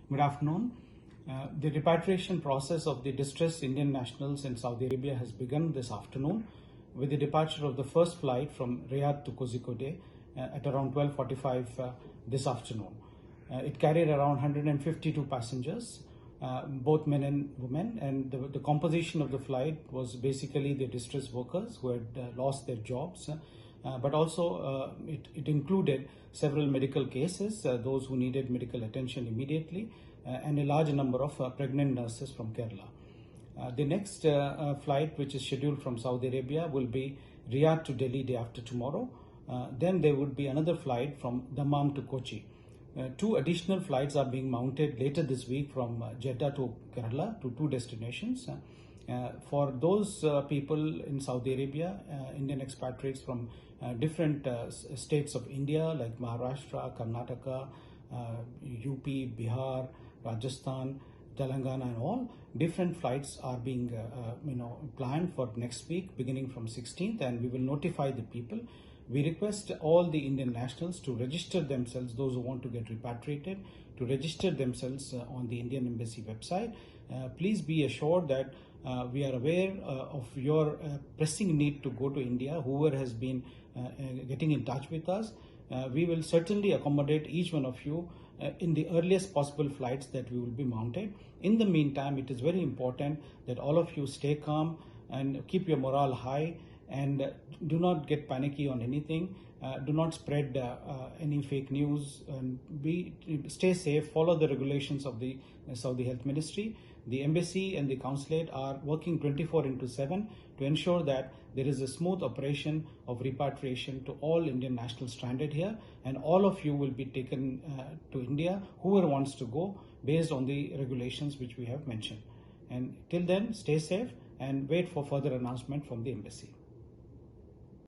Good afternoon. The repatriation process of the distressed Indian nationals in Saudi Arabia has begun this afternoon with the departure of the first flight from Riyadh to Kozhikode at around 12:45 this afternoon. It carried around 152 passengers, both men and women, and the composition of the flight was basically the distressed workers who had lost their jobs, but also it included several medical cases, those who needed medical attention immediately, and a large number of pregnant nurses from Kerala. The next flight, which is scheduled from Saudi Arabia, will be Riyadh to Delhi day after tomorrow. Then there would be another flight from Dammam to Kochi. Two additional flights are being mounted later this week from Jeddah to Kerala to two destinations. For those people in Saudi Arabia, Indian expatriates from different states of India like Maharashtra, Karnataka, UP, Bihar, Rajasthan, Telangana, and all, different flights are being planned for next week beginning from 16th, and we will notify the people. We request all the Indian nationals to register themselves, those who want to get repatriated, to register themselves on the Indian Embassy website. Please be assured that we are aware of your pressing need to go to India. Whoever has been getting in touch with us, we will certainly accommodate each one of you in the earliest possible flights that we will be mounted. In the meantime, it is very important that all of you stay calm and keep your morale high, and do not get panicky on anything. Do not spread any fake news, and stay safe. Follow the regulations of the Saudi Health Ministry. The embassy and the consulate are working 24/7 to ensure that there is a smooth operation of repatriation to all Indian nationals stranded here, and all of you will be taken to India, whoever wants to go, based on the regulations which we have mentioned. And till then, stay safe and wait for further announcement from the embassy.